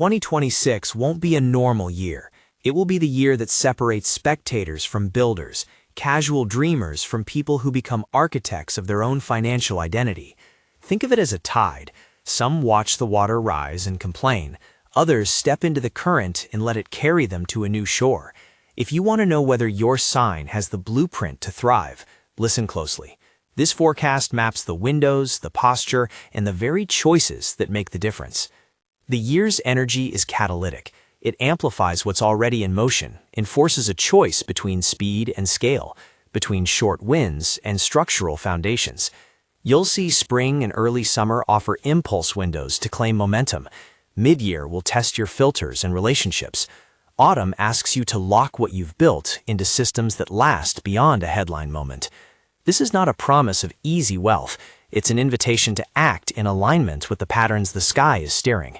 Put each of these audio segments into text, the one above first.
2026 won't be a normal year. It will be the year that separates spectators from builders, casual dreamers from people who become architects of their own financial identity. Think of it as a tide. Some watch the water rise and complain. Others step into the current and let it carry them to a new shore. If you want to know whether your sign has the blueprint to thrive, listen closely. This forecast maps the windows, the posture, and the very choices that make the difference. The year's energy is catalytic. It amplifies what's already in motion and forces a choice between speed and scale, between short wins and structural foundations. You'll see spring and early summer offer impulse windows to claim momentum. Mid-year will test your filters and relationships. Autumn asks you to lock what you've built into systems that last beyond a headline moment. This is not a promise of easy wealth. It's an invitation to act in alignment with the patterns the sky is steering.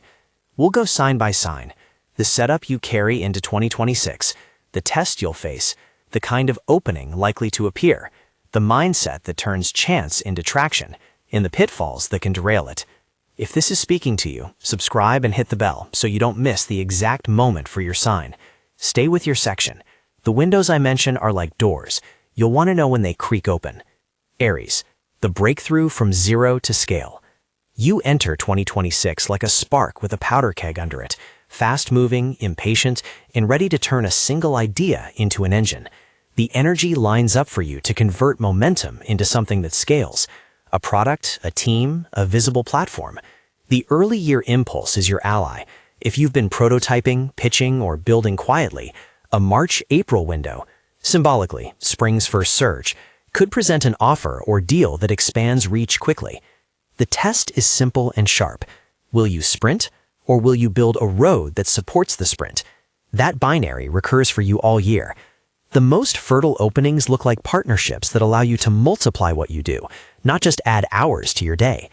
We'll go sign by sign. The setup you carry into 2026, the test you'll face, the kind of opening likely to appear, the mindset that turns chance into traction, and the pitfalls that can derail it. If this is speaking to you, subscribe and hit the bell so you don't miss the exact moment for your sign. Stay with your section. The windows I mention are like doors. You'll want to know when they creak open. Aries, the breakthrough from zero to scale. You enter 2026 like a spark with a powder keg under it, fast-moving, impatient, and ready to turn a single idea into an engine. The energy lines up for you to convert momentum into something that scales. A product, a team, a visible platform. The early year impulse is your ally. If you've been prototyping, pitching, or building quietly, a March-April window, symbolically, spring's first surge, could present an offer or deal that expands reach quickly. The test is simple and sharp. Will you sprint, or will you build a road that supports the sprint? That binary recurs for you all year. The most fertile openings look like partnerships that allow you to multiply what you do, not just add hours to your day.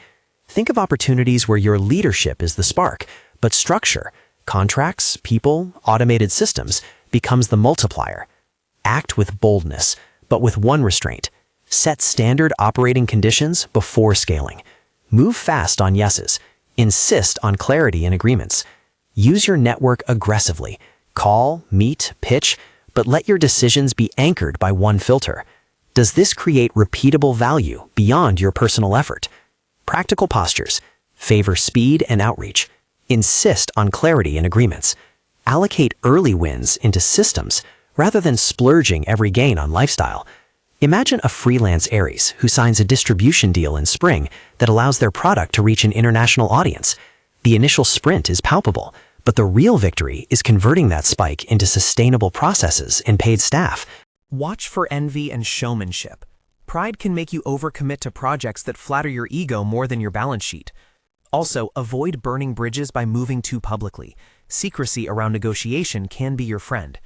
Think of opportunities where your leadership is the spark, but structure, contracts, people, automated systems, becomes the multiplier. Act with boldness, but with one restraint. Set standard operating conditions before scaling. Move fast on yeses. Insist on clarity and agreements. Use your network aggressively. Call, meet, pitch, but let your decisions be anchored by one filter. Does this create repeatable value beyond your personal effort? Practical postures. Favor speed and outreach. Insist on clarity and agreements. Allocate early wins into systems rather than splurging every gain on lifestyle. Imagine a freelance Aries who signs a distribution deal in spring that allows their product to reach an international audience. The initial sprint is palpable, but the real victory is converting that spike into sustainable processes and paid staff. Watch for envy and showmanship. Pride can make you overcommit to projects that flatter your ego more than your balance sheet. Also, avoid burning bridges by moving too publicly. Secrecy around negotiation can be your friend.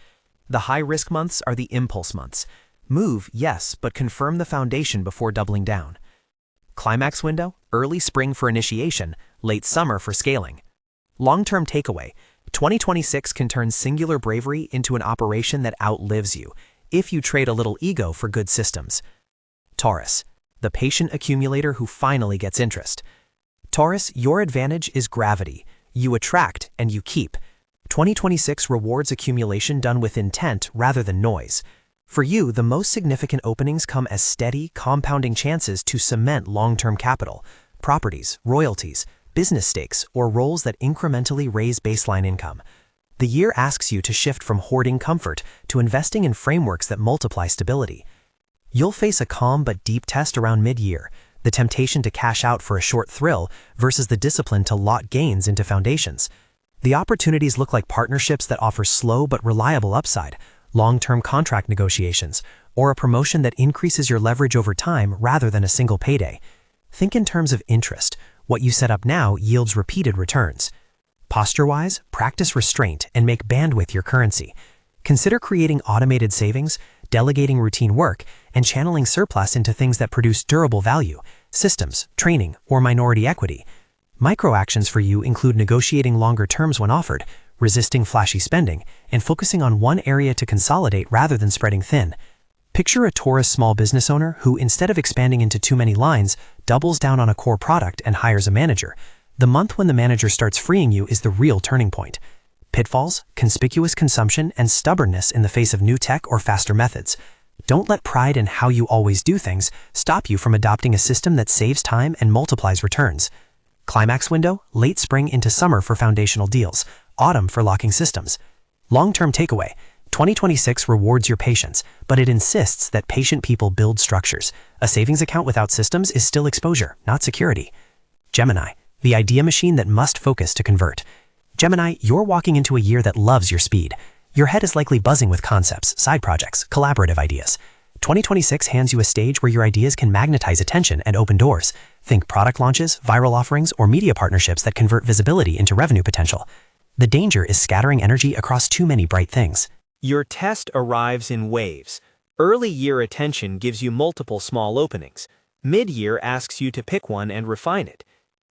The high-risk months are the impulse months. Move, yes, but confirm the foundation before doubling down. Climax window, early spring for initiation, late summer for scaling. Long-term takeaway, 2026 can turn singular bravery into an operation that outlives you, if you trade a little ego for good systems. Taurus, the patient accumulator who finally gets interest. Taurus, your advantage is gravity. You attract and you keep. 2026 rewards accumulation done with intent rather than noise. For you, the most significant openings come as steady, compounding chances to cement long-term capital, properties, royalties, business stakes, or roles that incrementally raise baseline income. The year asks you to shift from hoarding comfort to investing in frameworks that multiply stability. You'll face a calm but deep test around mid-year, the temptation to cash out for a short thrill versus the discipline to lock gains into foundations. The opportunities look like partnerships that offer slow but reliable upside, long-term contract negotiations, or a promotion that increases your leverage over time rather than a single payday. Think in terms of interest. What you set up now yields repeated returns. Posture-wise, practice restraint and make bandwidth your currency. Consider creating automated savings, delegating routine work, and channeling surplus into things that produce durable value, systems, training, or minority equity. Micro-actions for you include negotiating longer terms when offered, resisting flashy spending, and focusing on one area to consolidate rather than spreading thin. Picture a Taurus small business owner who, instead of expanding into too many lines, doubles down on a core product and hires a manager. The month when the manager starts freeing you is the real turning point. Pitfalls, conspicuous consumption, and stubbornness in the face of new tech or faster methods. Don't let pride in how you always do things stop you from adopting a system that saves time and multiplies returns. Climax window, late spring into summer for foundational deals, autumn for locking systems. Long-term takeaway, 2026 rewards your patience, but it insists that patient people build structures. A savings account without systems is still exposure, not security. Gemini, the idea machine that must focus to convert. Gemini, you're walking into a year that loves your speed. Your head is likely buzzing with concepts, side projects, collaborative ideas. 2026 hands you a stage where your ideas can magnetize attention and open doors. Think product launches, viral offerings, or media partnerships that convert visibility into revenue potential. The danger is scattering energy across too many bright things. Your test arrives in waves. Early year attention gives you multiple small openings. Mid-year asks you to pick one and refine it.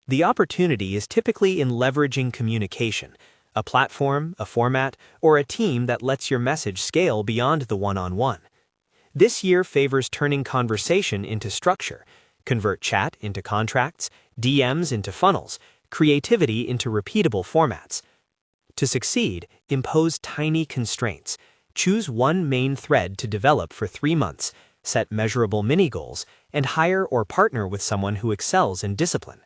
The opportunity is typically in leveraging communication, a platform, a format, or a team that lets your message scale beyond the one-on-one. This year favors turning conversation into structure, convert chat into contracts, DMs into funnels, creativity into repeatable formats. To succeed, impose tiny constraints. Choose one main thread to develop for 3 months, set measurable mini-goals, and hire or partner with someone who excels in discipline.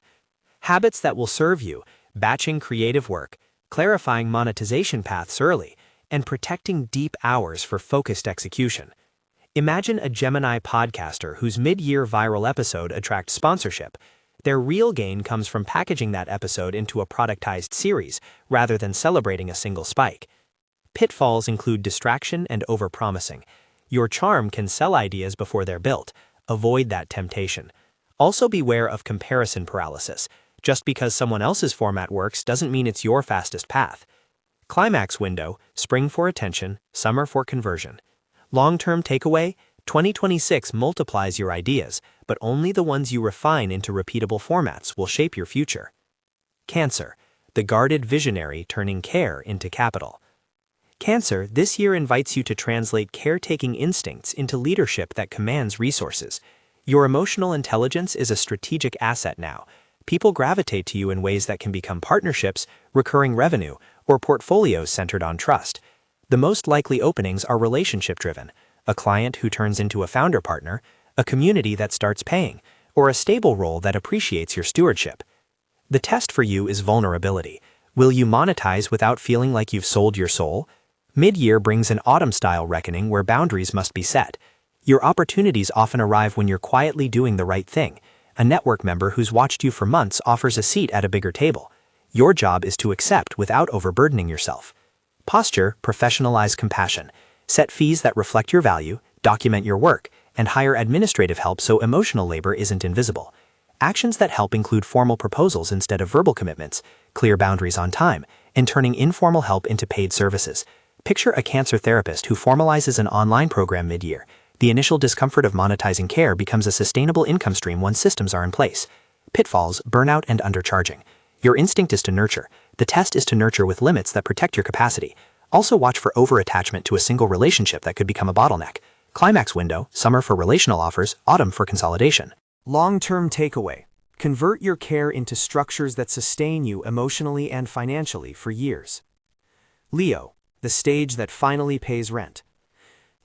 Habits that will serve you, batching creative work, clarifying monetization paths early, and protecting deep hours for focused execution. Imagine a Gemini podcaster whose mid-year viral episode attracts sponsorship. Their real gain comes from packaging that episode into a productized series rather than celebrating a single spike. Pitfalls include distraction and overpromising. Your charm can sell ideas before they're built. Avoid that temptation. Also beware of comparison paralysis. Just because someone else's format works doesn't mean it's your fastest path. Climax window, spring for attention, summer for conversion. Long-term takeaway, 2026 multiplies your ideas, but only the ones you refine into repeatable formats will shape your future. Cancer, the guarded visionary turning care into capital. Cancer, this year invites you to translate caretaking instincts into leadership that commands resources. Your emotional intelligence is a strategic asset now. People gravitate to you in ways that can become partnerships, recurring revenue, or portfolios centered on trust. The most likely openings are relationship-driven, a client who turns into a founder partner, a community that starts paying, or a stable role that appreciates your stewardship. The test for you is vulnerability. Will you monetize without feeling like you've sold your soul? Mid-year brings an autumn-style reckoning where boundaries must be set. Your opportunities often arrive when you're quietly doing the right thing. A network member who's watched you for months offers a seat at a bigger table. Your job is to accept without overburdening yourself. Posture, professionalize compassion. Set fees that reflect your value, document your work, and hire administrative help so emotional labor isn't invisible. Actions that help include formal proposals instead of verbal commitments, clear boundaries on time, and turning informal help into paid services. Picture a cancer therapist who formalizes an online program mid-year. The initial discomfort of monetizing care becomes a sustainable income stream once systems are in place. Pitfalls, burnout, and undercharging. Your instinct is to nurture. The test is to nurture with limits that protect your capacity. Also watch for over-attachment to a single relationship that could become a bottleneck. Climax window, summer for relational offers, autumn for consolidation. Long-term takeaway. Convert your care into structures that sustain you emotionally and financially for years. Leo, the stage that finally pays rent.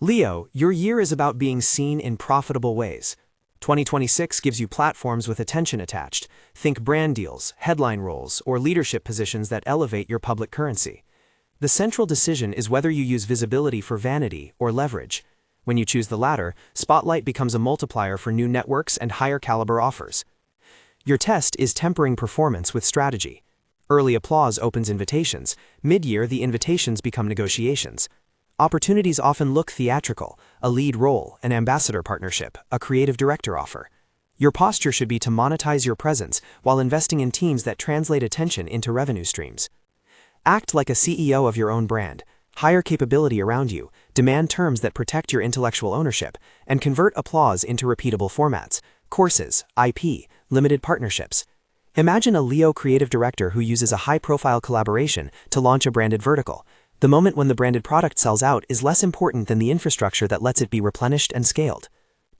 Leo, your year is about being seen in profitable ways. 2026 gives you platforms with attention attached. Think brand deals, headline roles, or leadership positions that elevate your public currency. The central decision is whether you use visibility for vanity or leverage. When you choose the latter, spotlight becomes a multiplier for new networks and higher caliber offers. Your test is tempering performance with strategy. Early applause opens invitations. Mid-year, the invitations become negotiations. Opportunities often look theatrical: a lead role, an ambassador partnership, a creative director offer. Your posture should be to monetize your presence while investing in teams that translate attention into revenue streams. Act like a CEO of your own brand. Hire capability around you, demand terms that protect your intellectual ownership, and convert applause into repeatable formats: courses, IP, limited partnerships. Imagine a Leo creative director who uses a high-profile collaboration to launch a branded vertical. The moment when the branded product sells out is less important than the infrastructure that lets it be replenished and scaled.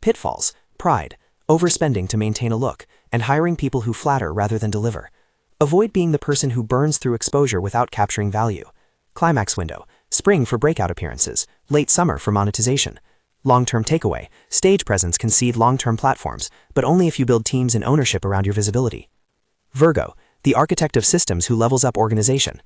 Pitfalls, pride, overspending to maintain a look, and hiring people who flatter rather than deliver. Avoid being the person who burns through exposure without capturing value. Climax window, spring for breakout appearances, late summer for monetization. Long-term takeaway, stage presence can seed long-term platforms, but only if you build teams and ownership around your visibility. Virgo, the architect of systems who levels up organization.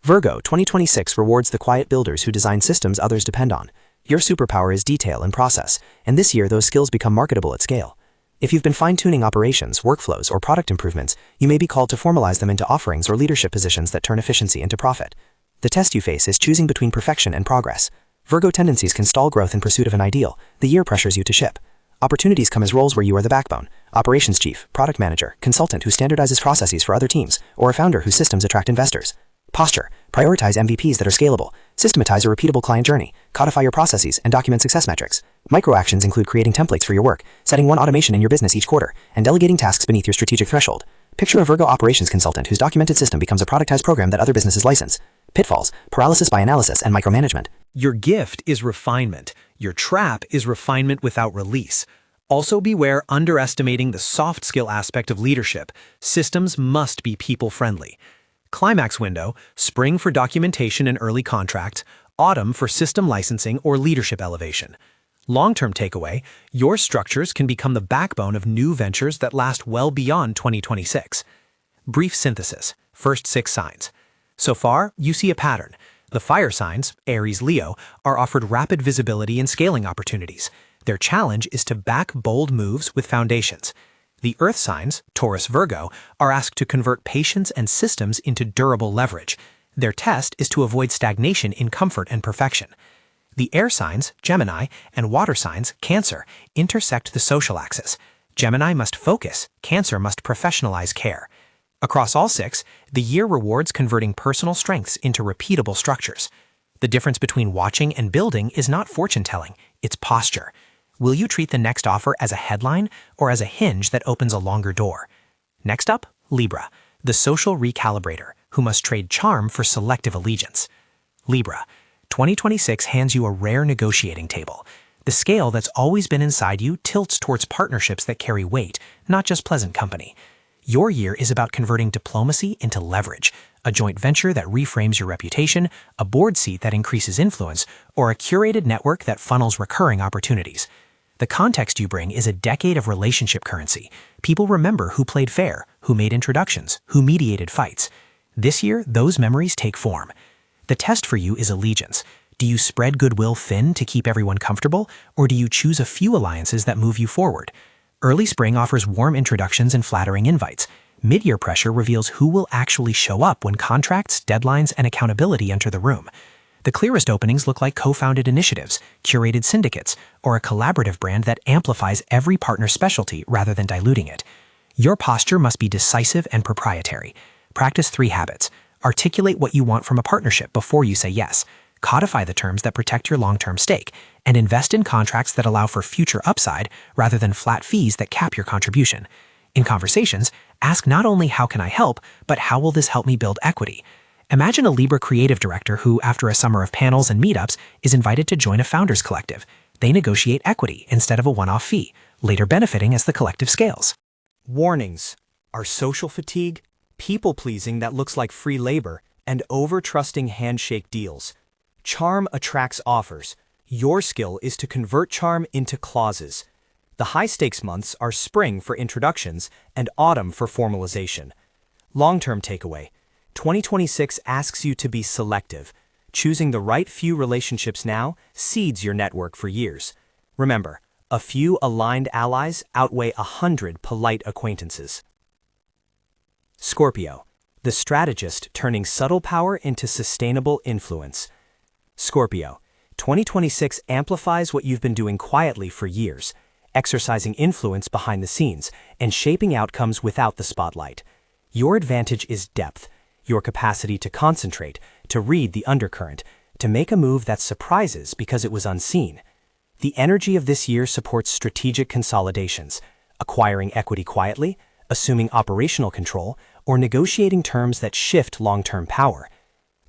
Virgo, 2026 rewards the quiet builders who design systems others depend on. Your superpower is detail and process, and this year those skills become marketable at scale. If you've been fine-tuning operations, workflows, or product improvements, you may be called to formalize them into offerings or leadership positions that turn efficiency into profit. The test you face is choosing between perfection and progress. Virgo tendencies can stall growth in pursuit of an ideal. The year pressures you to ship. Opportunities come as roles where you are the backbone. Operations chief, product manager, consultant who standardizes processes for other teams, or a founder whose systems attract investors. Posture, prioritize MVPs that are scalable. Systematize a repeatable client journey. Codify your processes and document success metrics. Micro actions include creating templates for your work, setting one automation in your business each quarter, and delegating tasks beneath your strategic threshold. Picture a Virgo operations consultant whose documented system becomes a productized program that other businesses license. Pitfalls, paralysis by analysis, and micromanagement. Your gift is refinement. Your trap is refinement without release. Also beware underestimating the soft skill aspect of leadership. Systems must be people-friendly. Climax window, spring for documentation and early contracts, autumn for system licensing or leadership elevation. Long-term takeaway, your structures can become the backbone of new ventures that last well beyond 2026. Brief synthesis, first 6 signs. So far, you see a pattern. The fire signs, Aries, Leo, are offered rapid visibility and scaling opportunities. Their challenge is to back bold moves with foundations. The earth signs, Taurus, Virgo, are asked to convert patience and systems into durable leverage. Their test is to avoid stagnation in comfort and perfection. The air signs, Gemini, and water signs, Cancer, intersect the social axis. Gemini must focus, Cancer must professionalize care. Across all 6, the year rewards converting personal strengths into repeatable structures. The difference between watching and building is not fortune-telling, it's posture. Will you treat the next offer as a headline or as a hinge that opens a longer door? Next up, Libra, the social recalibrator, who must trade charm for selective allegiance. Libra, 2026 hands you a rare negotiating table. The scale that's always been inside you tilts towards partnerships that carry weight, not just pleasant company. Your year is about converting diplomacy into leverage, a joint venture that reframes your reputation, a board seat that increases influence, or a curated network that funnels recurring opportunities. The context you bring is a decade of relationship currency. People remember who played fair, who made introductions, who mediated fights. This year, those memories take form. The test for you is allegiance. Do you spread goodwill thin to keep everyone comfortable, or do you choose a few alliances that move you forward? Early spring offers warm introductions and flattering invites. Mid-year pressure reveals who will actually show up when contracts, deadlines, and accountability enter the room. The clearest openings look like co-founded initiatives, curated syndicates, or a collaborative brand that amplifies every partner's specialty rather than diluting it. Your posture must be decisive and proprietary. Practice 3 habits. Articulate what you want from a partnership before you say yes. Codify the terms that protect your long-term stake, and invest in contracts that allow for future upside rather than flat fees that cap your contribution. In conversations, ask not only how can I help, but how will this help me build equity? Imagine a Libra creative director who, after a summer of panels and meetups, is invited to join a founders collective. They negotiate equity instead of a one-off fee, later benefiting as the collective scales. Warnings are social fatigue, people-pleasing that looks like free labor, and over-trusting handshake deals. Charm attracts offers. Your skill is to convert charm into clauses. The high-stakes months are spring for introductions and autumn for formalization. Long-term takeaway. 2026 asks you to be selective. Choosing the right few relationships now seeds your network for years. Remember, a few aligned allies outweigh 100 polite acquaintances. Scorpio, the strategist turning subtle power into sustainable influence. Scorpio, 2026 amplifies what you've been doing quietly for years, exercising influence behind the scenes and shaping outcomes without the spotlight. Your advantage is depth, your capacity to concentrate, to read the undercurrent, to make a move that surprises because it was unseen. The energy of this year supports strategic consolidations, acquiring equity quietly, assuming operational control, or negotiating terms that shift long-term power.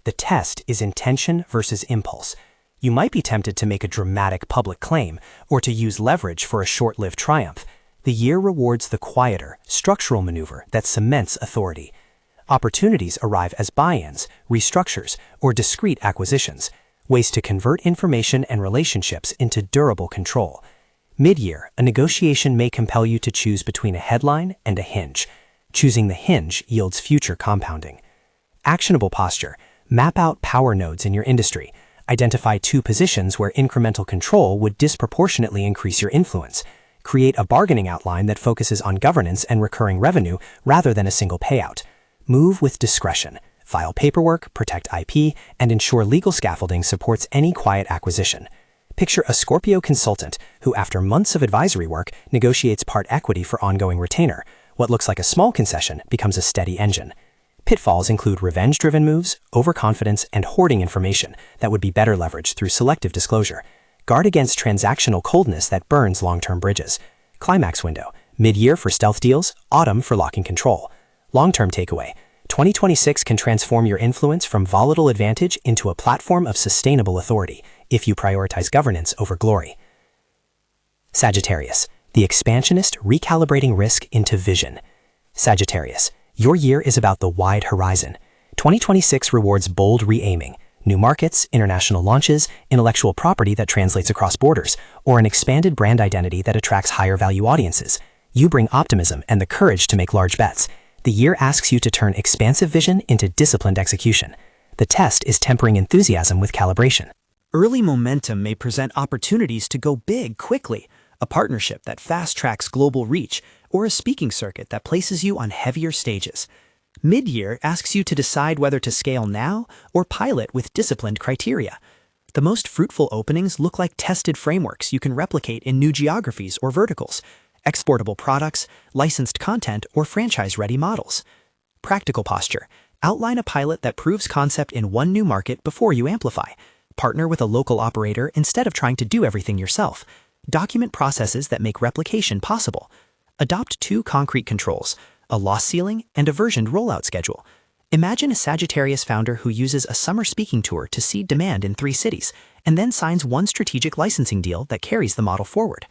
The test is intention versus impulse. You might be tempted to make a dramatic public claim or to use leverage for a short-lived triumph. The year rewards the quieter, structural maneuver that cements authority. Opportunities arrive as buy-ins, restructures, or discrete acquisitions, ways to convert information and relationships into durable control. Mid-year, a negotiation may compel you to choose between a headline and a hinge. Choosing the hinge yields future compounding. Actionable posture. Map out power nodes in your industry. Identify 2 positions where incremental control would disproportionately increase your influence. Create a bargaining outline that focuses on governance and recurring revenue rather than a single payout. Move with discretion. File paperwork, protect IP, and ensure legal scaffolding supports any quiet acquisition. Picture a Scorpio consultant who, after months of advisory work, negotiates part equity for ongoing retainer. What looks like a small concession becomes a steady engine. Pitfalls include revenge-driven moves, overconfidence, and hoarding information that would be better leveraged through selective disclosure. Guard against transactional coldness that burns long-term bridges. Climax window. Mid-year for stealth deals, autumn for locking control. Long-term takeaway. 2026 can transform your influence from volatile advantage into a platform of sustainable authority if you prioritize governance over glory. Sagittarius, the expansionist recalibrating risk into vision. Sagittarius, your year is about the wide horizon. 2026 rewards bold re-aiming, new markets, international launches, intellectual property that translates across borders, or an expanded brand identity that attracts higher value audiences. You bring optimism and the courage to make large bets. The year asks you to turn expansive vision into disciplined execution. The test is tempering enthusiasm with calibration. Early momentum may present opportunities to go big quickly, a partnership that fast-tracks global reach, or a speaking circuit that places you on heavier stages. Mid-year asks you to decide whether to scale now or pilot with disciplined criteria. The most fruitful openings look like tested frameworks you can replicate in new geographies or verticals, exportable products, licensed content, or franchise-ready models. Practical posture. Outline a pilot that proves concept in one new market before you amplify. Partner with a local operator instead of trying to do everything yourself. Document processes that make replication possible. Adopt 2 concrete controls, a loss ceiling and a versioned rollout schedule. Imagine a Sagittarius founder who uses a summer speaking tour to seed demand in 3 cities, and then signs one strategic licensing deal that carries the model forward.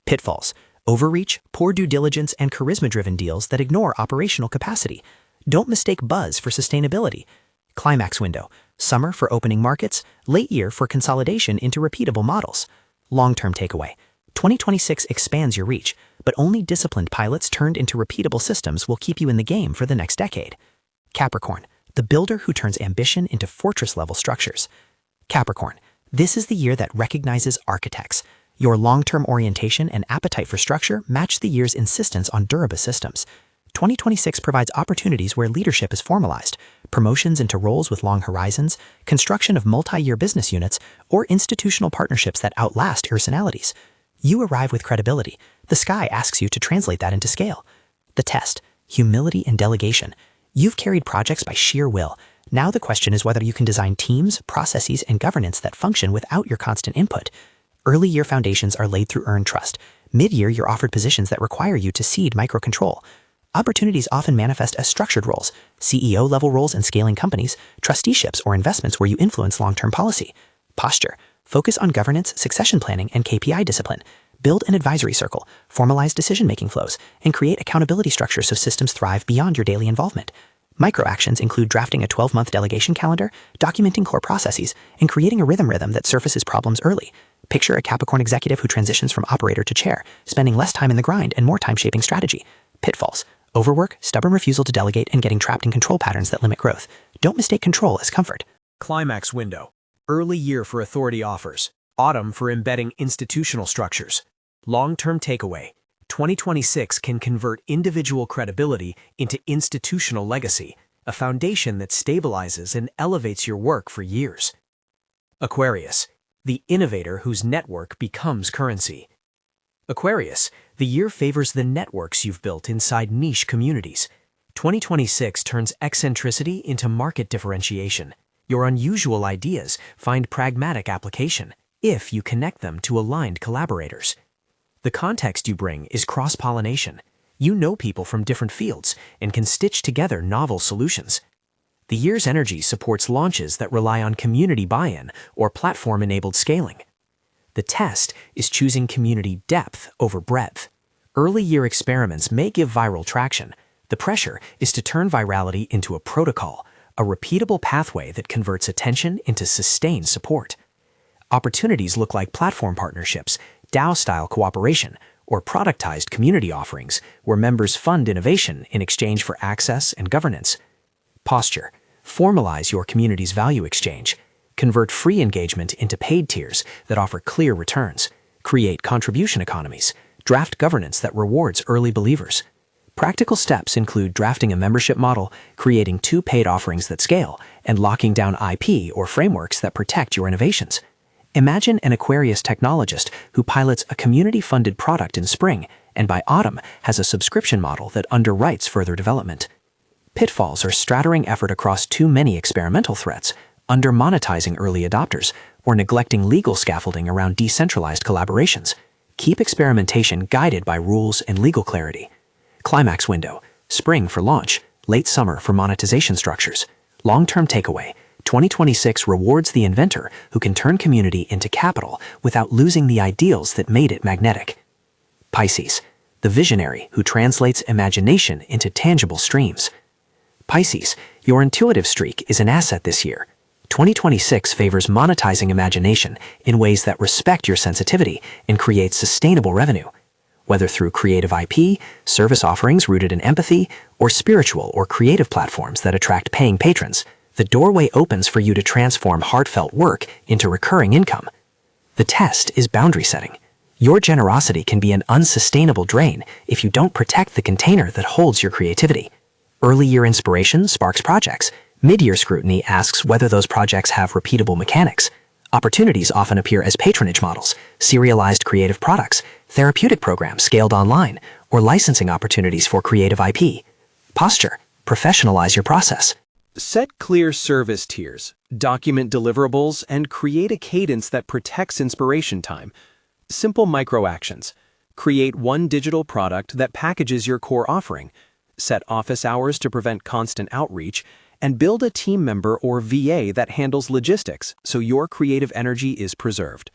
Pitfalls. Overreach, poor due diligence, and charisma-driven deals that ignore operational capacity. Don't mistake buzz for sustainability. Climax window. Summer for opening markets, late year for consolidation into repeatable models. Long-term takeaway. 2026 expands your reach, but only disciplined pilots turned into repeatable systems will keep you in the game for the next decade. Capricorn, the builder who turns ambition into fortress-level structures. Capricorn, this is the year that recognizes architects. Your long-term orientation and appetite for structure match the year's insistence on durable systems. 2026 provides opportunities where leadership is formalized, promotions into roles with long horizons, construction of multi-year business units, or institutional partnerships that outlast personalities. You arrive with credibility. The sky asks you to translate that into scale. The test, humility and delegation. You've carried projects by sheer will. Now the question is whether you can design teams, processes, and governance that function without your constant input. Early year foundations are laid through earned trust. Mid-year, you're offered positions that require you to cede microcontrol. Opportunities often manifest as structured roles, CEO-level roles in scaling companies, trusteeships, or investments where you influence long-term policy. Posture. Focus on governance, succession planning, and KPI discipline. Build an advisory circle, formalize decision-making flows, and create accountability structures so systems thrive beyond your daily involvement. Micro-actions include drafting a 12-month delegation calendar, documenting core processes, and creating a rhythm that surfaces problems early. Picture a Capricorn executive who transitions from operator to chair, spending less time in the grind and more time shaping strategy. Pitfalls. Overwork, stubborn refusal to delegate, and getting trapped in control patterns that limit growth. Don't mistake control as comfort. Climax window. Early year for authority offers. Autumn for embedding institutional structures. Long-term takeaway. 2026 can convert individual credibility into institutional legacy, a foundation that stabilizes and elevates your work for years. Aquarius, the innovator whose network becomes currency. Aquarius, the year favors the networks you've built inside niche communities. 2026 turns eccentricity into market differentiation. Your unusual ideas find pragmatic application if you connect them to aligned collaborators. The context you bring is cross-pollination. You know people from different fields and can stitch together novel solutions. The year's energy supports launches that rely on community buy-in or platform-enabled scaling. The test is choosing community depth over breadth. Early year experiments may give viral traction, The pressure is to turn virality into a protocol, a repeatable pathway that converts attention into sustained support. Opportunities look like platform partnerships, DAO-style cooperation, or productized community offerings where members fund innovation in exchange for access and governance. Posture. Formalize your community's value exchange. Convert free engagement into paid tiers that offer clear returns. Create contribution economies. Draft governance that rewards early believers. Practical steps include drafting a membership model, creating 2 paid offerings that scale, and locking down IP or frameworks that protect your innovations. Imagine an Aquarius technologist who pilots a community-funded product in spring and by autumn has a subscription model that underwrites further development. Pitfalls are straddling effort across too many experimental threats, under-monetizing early adopters, or neglecting legal scaffolding around decentralized collaborations. Keep experimentation guided by rules and legal clarity. Climax window, spring for launch, late summer for monetization structures. Long-term takeaway, 2026 rewards the inventor who can turn community into capital without losing the ideals that made it magnetic. Pisces, the visionary who translates imagination into tangible streams. Pisces, your intuitive streak is an asset this year. 2026 favors monetizing imagination in ways that respect your sensitivity and create sustainable revenue. Whether through creative IP, service offerings rooted in empathy, or spiritual or creative platforms that attract paying patrons, the doorway opens for you to transform heartfelt work into recurring income. The test is boundary setting. Your generosity can be an unsustainable drain if you don't protect the container that holds your creativity. Early year inspiration sparks projects. Mid-year scrutiny asks whether those projects have repeatable mechanics. Opportunities often appear as patronage models, serialized creative products, therapeutic programs scaled online, or licensing opportunities for creative IP. Posture. Professionalize your process. Set clear service tiers, document deliverables, and create a cadence that protects inspiration time. Simple micro-actions. Create one digital product that packages your core offering. Set office hours to prevent constant outreach, and build a team member or VA that handles logistics so your creative energy is preserved.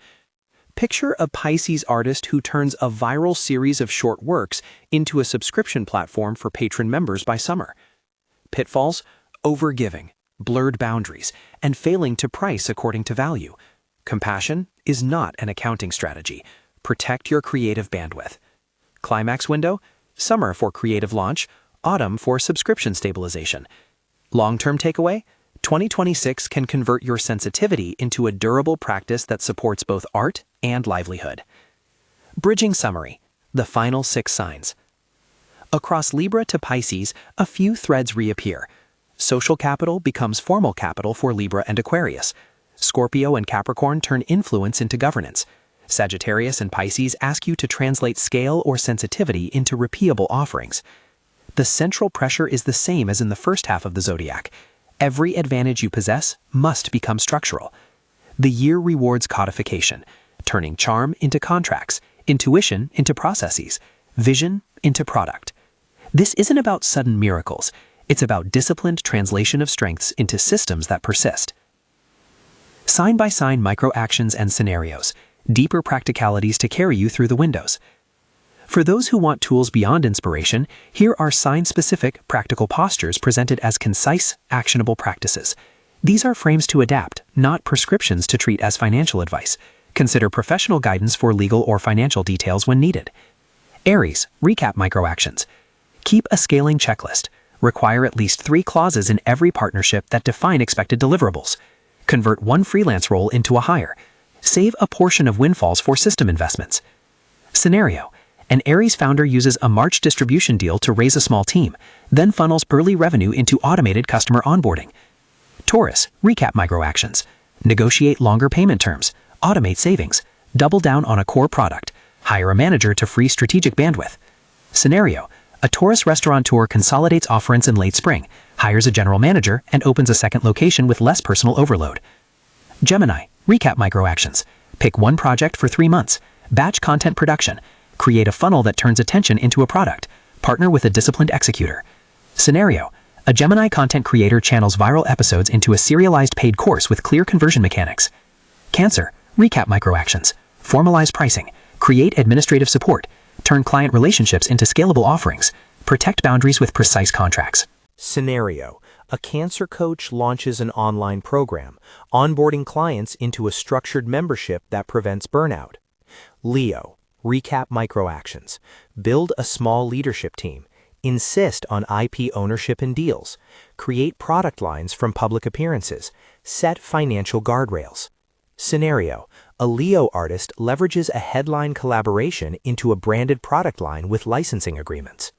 Picture a Pisces artist who turns a viral series of short works into a subscription platform for patron members by summer. Pitfalls: overgiving, blurred boundaries, and failing to price according to value. Compassion is not an accounting strategy. Protect your creative bandwidth. Climax window: summer for creative launch, autumn for subscription stabilization. Long-term takeaway: 2026 can convert your sensitivity into a durable practice that supports both art and livelihood. Bridging summary: the final 6 signs. Across Libra to Pisces, a few threads reappear. Social capital becomes formal capital for Libra and Aquarius. Scorpio and Capricorn turn influence into governance. Sagittarius and Pisces ask you to translate scale or sensitivity into repeatable offerings. The central pressure is the same as in the first half of the Zodiac. Every advantage you possess must become structural. The year rewards codification, turning charm into contracts, intuition into processes, vision into product. This isn't about sudden miracles. It's about disciplined translation of strengths into systems that persist. Sign-by-sign micro-actions and scenarios, deeper practicalities to carry you through the windows. For those who want tools beyond inspiration, here are sign-specific, practical postures presented as concise, actionable practices. These are frames to adapt, not prescriptions to treat as financial advice. Consider professional guidance for legal or financial details when needed. Aries, recap microactions. Keep a scaling checklist. Require at least 3 clauses in every partnership that define expected deliverables. Convert one freelance role into a hire. Save a portion of windfalls for system investments. Scenario: an Aries founder uses a March distribution deal to raise a small team, then funnels early revenue into automated customer onboarding. Taurus, recap microactions. Negotiate longer payment terms, automate savings, double down on a core product, hire a manager to free strategic bandwidth. Scenario: a Taurus restaurateur consolidates offerings in late spring, hires a general manager, and opens a second location with less personal overload. Gemini, recap microactions. Pick one project for 3 months, batch content production, create a funnel that turns attention into a product, partner with a disciplined executor. Scenario: a Gemini content creator channels viral episodes into a serialized paid course with clear conversion mechanics. Cancer, recap microactions. Formalize pricing, create administrative support, turn client relationships into scalable offerings, Protect boundaries with precise contracts. Scenario: a cancer coach launches an online program, onboarding clients into a structured membership that prevents burnout. Leo: recap microactions. Build a small leadership team. Insist on IP ownership and deals. Create product lines from public appearances. Set financial guardrails. Scenario: a Leo artist leverages a headline collaboration into a branded product line with licensing agreements.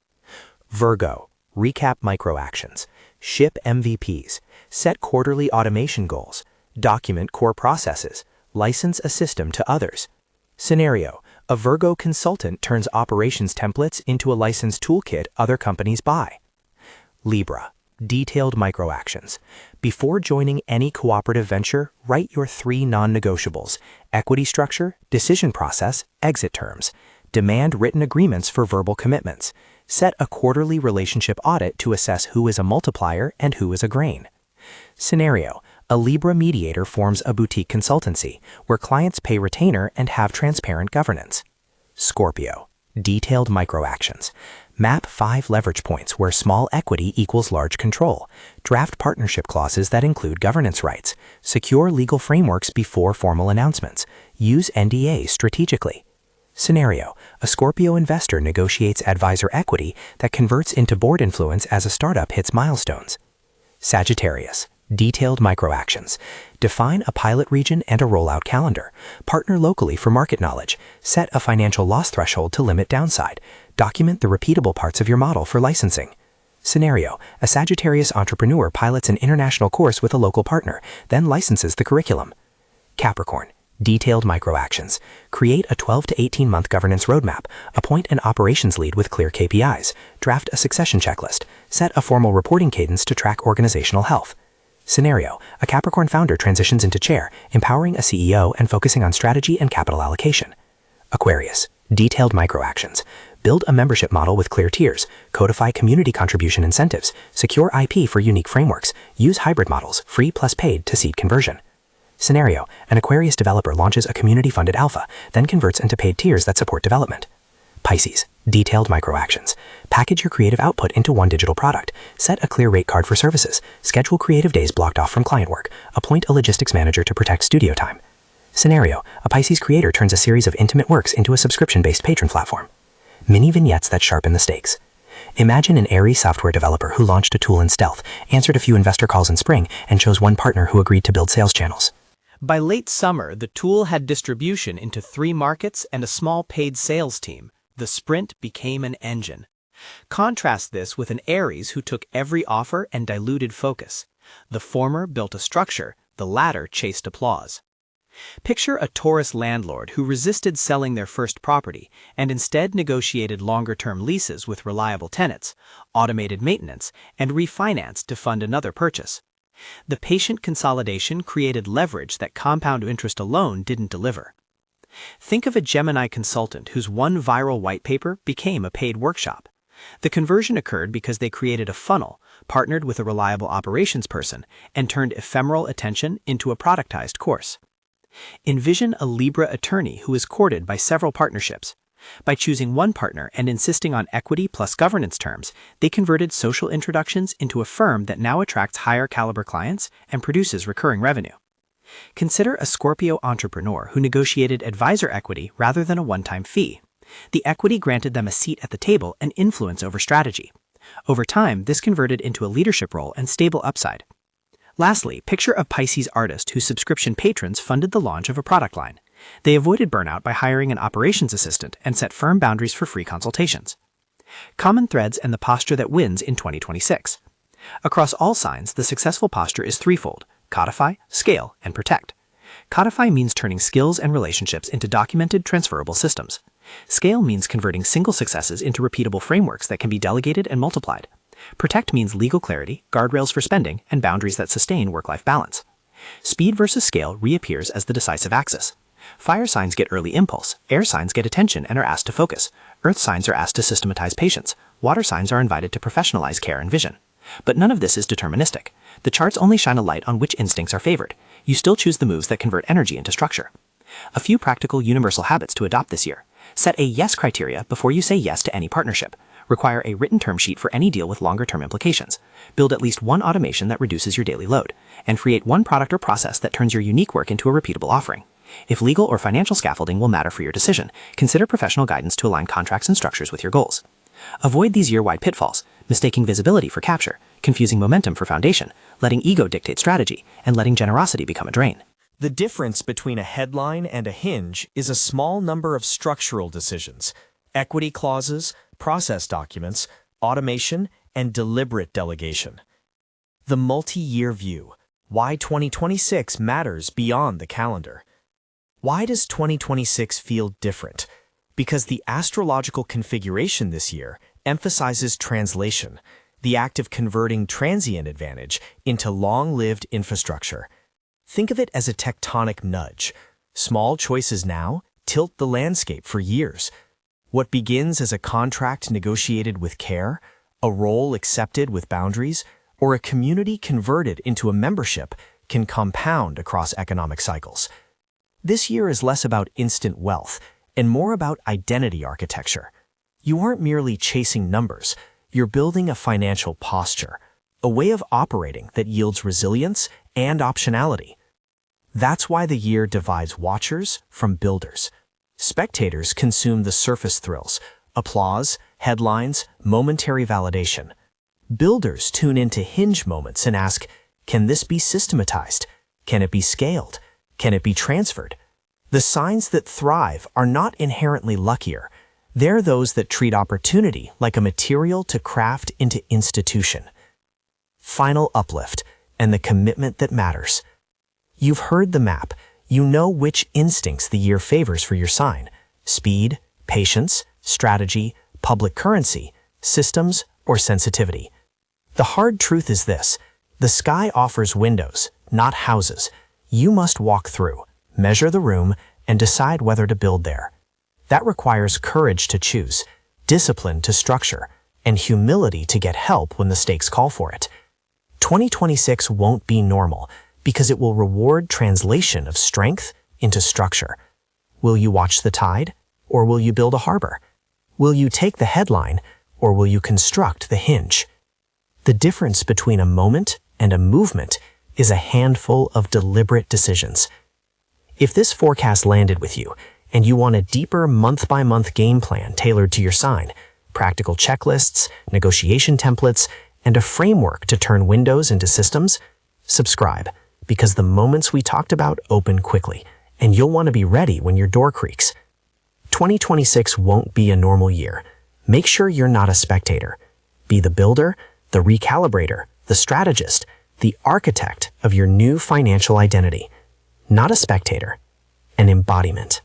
Virgo: recap microactions. Ship MVPs. Set quarterly automation goals. Document core processes. License a system to others. Scenario: a Virgo consultant turns operations templates into a licensed toolkit other companies buy. Libra: detailed microactions. Before joining any cooperative venture, write your 3 non-negotiables: equity structure, decision process, exit terms. Demand written agreements for verbal commitments. Set a quarterly relationship audit to assess who is a multiplier and who is a grain. Scenario: a Libra mediator forms a boutique consultancy where clients pay retainer and have transparent governance. Scorpio: detailed microactions. Map 5 leverage points where small equity equals large control. Draft partnership clauses that include governance rights. Secure legal frameworks before formal announcements. Use NDAs strategically. Scenario: a Scorpio investor negotiates advisor equity that converts into board influence as a startup hits milestones. Sagittarius: detailed microactions. Define a pilot region and a rollout calendar. Partner locally for market knowledge. Set a financial loss threshold to limit downside. Document the repeatable parts of your model for licensing. Scenario: a Sagittarius entrepreneur pilots an international course with a local partner, then licenses the curriculum. Capricorn: detailed microactions. Create a 12 to 18-month governance roadmap. Appoint an operations lead with clear KPIs. Draft a succession checklist. Set a formal reporting cadence to track organizational health. Scenario: a Capricorn founder transitions into chair, empowering a CEO and focusing on strategy and capital allocation. Aquarius: detailed microactions. Build a membership model with clear tiers. Codify community contribution incentives. Secure IP for unique frameworks. Use hybrid models, free plus paid, to seed conversion. Scenario: an Aquarius developer launches a community-funded alpha, then converts into paid tiers that support development. Pisces: detailed microactions. Package your creative output into one digital product. Set a clear rate card for services. Schedule creative days blocked off from client work. Appoint a logistics manager to protect studio time. Scenario: a Pisces creator turns a series of intimate works into a subscription-based patron platform. Mini vignettes that sharpen the stakes. Imagine an Aries software developer who launched a tool in stealth, answered a few investor calls in spring, and chose one partner who agreed to build sales channels. By late summer, the tool had distribution into 3 markets and a small paid sales team. The sprint became an engine. Contrast this with an Aries who took every offer and diluted focus. The former built a structure, the latter chased applause. Picture a Taurus landlord who resisted selling their first property and instead negotiated longer-term leases with reliable tenants, automated maintenance, and refinanced to fund another purchase. The patient consolidation created leverage that compound interest alone didn't deliver. Think of a Gemini consultant whose one viral white paper became a paid workshop. The conversion occurred because they created a funnel, partnered with a reliable operations person, and turned ephemeral attention into a productized course. Envision a Libra attorney who is courted by several partnerships. By choosing one partner and insisting on equity plus governance terms, they converted social introductions into a firm that now attracts higher caliber clients and produces recurring revenue. Consider a Scorpio entrepreneur who negotiated advisor equity rather than a one-time fee. The equity granted them a seat at the table and influence over strategy. Over time, this converted into a leadership role and stable upside. Lastly, picture a Pisces artist whose subscription patrons funded the launch of a product line. They avoided burnout by hiring an operations assistant and set firm boundaries for free consultations. Common threads and the posture that wins in 2026. Across all signs, the successful posture is threefold: codify, scale, and protect. Codify means turning skills and relationships into documented, transferable systems. Scale means converting single successes into repeatable frameworks that can be delegated and multiplied. Protect means legal clarity, guardrails for spending, and boundaries that sustain work-life balance. Speed versus scale reappears as the decisive axis. Fire signs get early impulse, air signs get attention and are asked to focus, earth signs are asked to systematize patience, water signs are invited to professionalize care and vision. But none of this is deterministic. The charts only shine a light on which instincts are favored. You still choose the moves that convert energy into structure. A few practical universal habits to adopt this year. Set a yes criteria before you say yes to any partnership. Require a written term sheet for any deal with longer-term implications. Build at least one automation that reduces your daily load. And create one product or process that turns your unique work into a repeatable offering. If legal or financial scaffolding will matter for your decision, consider professional guidance to align contracts and structures with your goals. Avoid these year-wide pitfalls, mistaking visibility for capture, confusing momentum for foundation, letting ego dictate strategy, and letting generosity become a drain. The difference between a headline and a hinge is a small number of structural decisions: equity clauses, process documents, automation, and deliberate delegation. The multi-year view: why 2026 matters beyond the calendar. Why does 2026 feel different? Because the astrological configuration this year emphasizes translation, the act of converting transient advantage into long-lived infrastructure. Think of it as a tectonic nudge. Small choices now tilt the landscape for years. What begins as a contract negotiated with care, a role accepted with boundaries, or a community converted into a membership can compound across economic cycles. This year is less about instant wealth and more about identity architecture. You aren't merely chasing numbers, you're building a financial posture, a way of operating that yields resilience and optionality. That's why the year divides watchers from builders. Spectators consume the surface thrills, applause, headlines, momentary validation. Builders tune into hinge moments and ask, can this be systematized? Can it be scaled? Can it be transferred? The signs that thrive are not inherently luckier. They're those that treat opportunity like a material to craft into institution. Final uplift and the commitment that matters. You've heard the map. You know which instincts the year favors for your sign: speed, patience, strategy, public currency, systems, or sensitivity. The hard truth is this: the sky offers windows, not houses. You must walk through, measure the room, and decide whether to build there. That requires courage to choose, discipline to structure, and humility to get help when the stakes call for it. 2026 won't be normal because it will reward translation of strength into structure. Will you watch the tide, or will you build a harbor? Will you take the headline, or will you construct the hinge? The difference between a moment and a movement is a handful of deliberate decisions. If this forecast landed with you, and you want a deeper month-by-month game plan tailored to your sign, practical checklists, negotiation templates, and a framework to turn windows into systems, subscribe, because the moments we talked about open quickly, and you'll want to be ready when your door creaks. 2026 won't be a normal year. Make sure you're not a spectator. Be the builder, the recalibrator, the strategist, the architect of your new financial identity. Not a spectator, an embodiment.